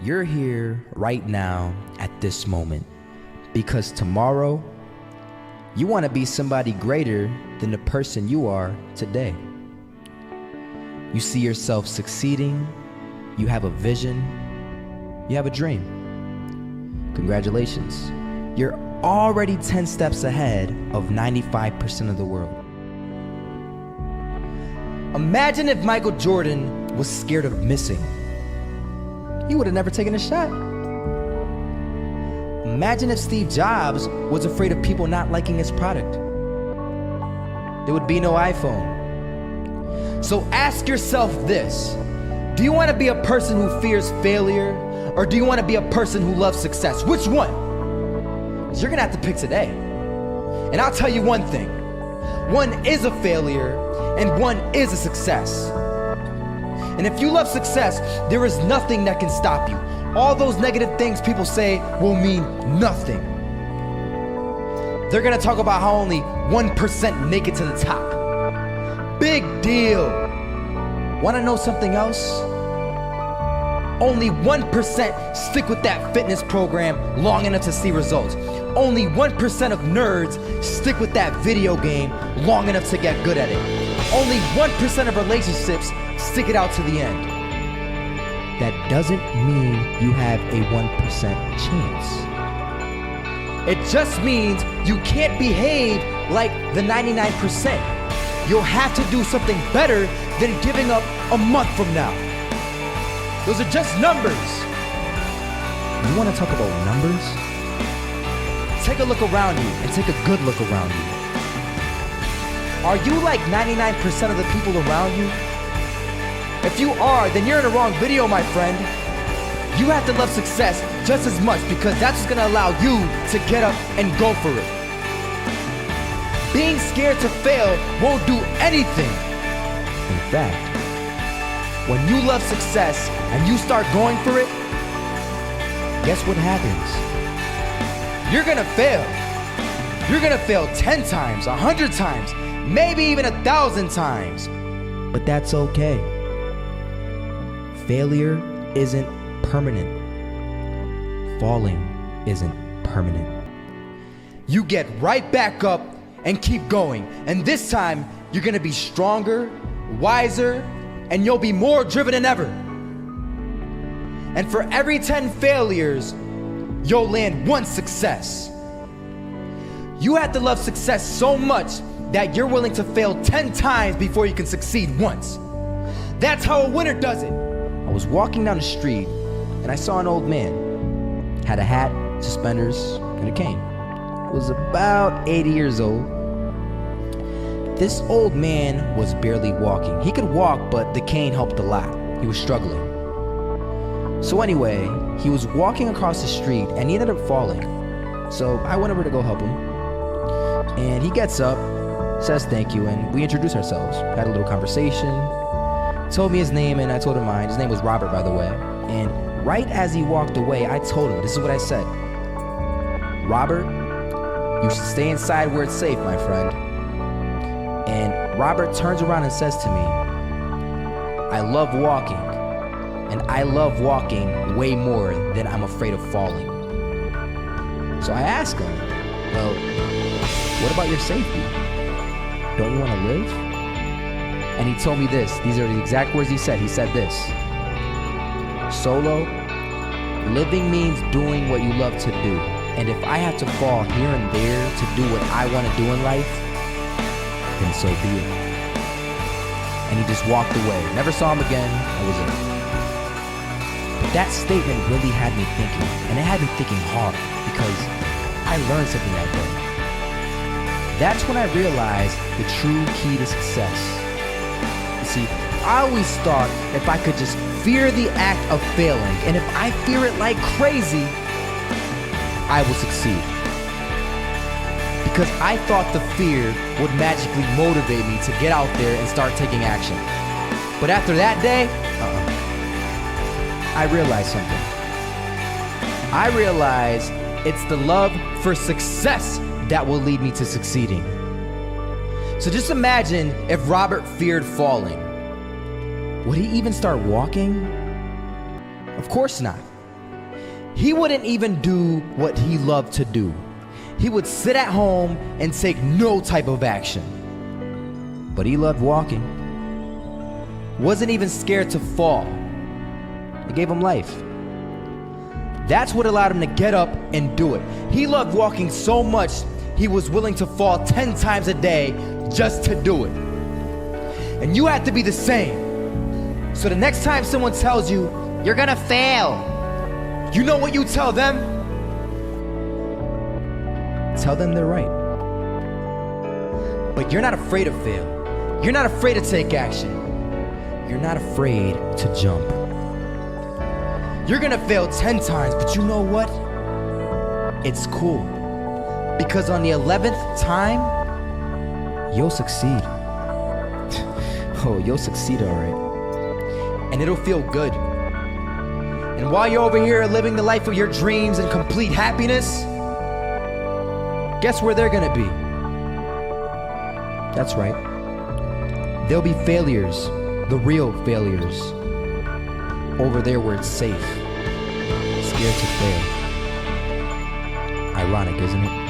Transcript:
You're here right now at this moment because tomorrow you want to be somebody greater than the person you are today. You see yourself succeeding, you have a vision, you have a dream. Congratulations. You're already 10 steps ahead of 95% of the world. Imagine if Michael Jordan was scared of missing. He would have never taken a shot. Imagine if Steve Jobs was afraid of people not liking his product. There would be no iPhone. So ask yourself this: do you want to be a person who fears failure, or do you want to be a person who loves success? Which one? Because you're gonna have to pick today. And I'll tell you one thing: one is a failure and one is a success. And if you love success, there is nothing that can stop you. All those negative things people say will mean nothing. They're gonna talk about how only 1% make it to the top. Big deal. Wanna know something else? Only 1% stick with that fitness program long enough to see results. Only 1% of nerds stick with that video game long enough to get good at it. Only 1% of relationships stick it out to the end. That doesn't mean you have a 1% chance. It just means you can't behave like the 99%. You'll have to do something better than giving up a month from now. Those are just numbers. You want to talk about numbers? Take a look around you and take a good look around you. Are you like 99% of the people around you? If you are, then you're in the wrong video, my friend. You have to love success just as much because that's what's gonna allow you to get up and go for it. Being scared to fail won't do anything. In fact, when you love success and you start going for it, guess what happens? You're gonna fail. You're gonna fail 10 times, 100 times, maybe even 1,000 times. But that's okay. Failure isn't permanent. Falling isn't permanent. You get right back up and keep going. And this time, you're gonna be stronger, wiser, and you'll be more driven than ever. And for every 10 failures, you'll land one success. You have to love success so much that you're willing to fail 10 times before you can succeed once. That's how a winner does it. I was walking down the street and I saw an old man. Had a hat, suspenders, and a cane. Was about 80 years old. This old man was barely walking. He could walk, but the cane helped a lot. He was struggling. So anyway, he was walking across the street and he ended up falling. So I went over to go help him. And he gets up, says thank you, and we introduced ourselves. Had a little conversation. Told me his name and I told him mine. His name was Robert, by the way. And right as he walked away, I told him, this is what I said: Robert, you should stay inside where it's safe, my friend. And Robert turns around and says to me, I love walking, and I love walking way more than I'm afraid of falling. So I asked him, well, what about your safety? Don't you want to live? And he told me this. These are the exact words he said. He said this: Solo, living means doing what you love to do. And if I have to fall here and there to do what I want to do in life, then so be it. And he just walked away. Never saw him again. That was it. But that statement really had me thinking. And it had me thinking hard because I learned something that day. That's when I realized the true key to success. You see, I always thought if I could just fear the act of failing, and if I fear it like crazy, I will succeed. Because I thought the fear would magically motivate me to get out there and start taking action. But after that day, I realized something. I realized it's the love for success that will lead me to succeeding. So just imagine if Robert feared falling. Would he even start walking? Of course not. he wouldn't even do what he loved to do. He would sit at home and take no type of action. But he loved walking. Wasn't even scared to fall. It gave him life. That's what allowed him to get up and do it. He loved walking so much, he was willing to fall 10 times a day just to do it. And you have to be the same. So the next time someone tells you, you're gonna fail, you know what you tell them? Tell them they're right. But you're not afraid to fail. You're not afraid to take action. You're not afraid to jump. You're gonna fail 10 times, but you know what? It's cool. Because on the 11th time, you'll succeed. Oh, you'll succeed, all right. And it'll feel good. And while you're over here living the life of your dreams and complete happiness, guess where they're gonna be? That's right. They'll be failures, the real failures. Over there where it's safe, scared to fail. Ironic, isn't it?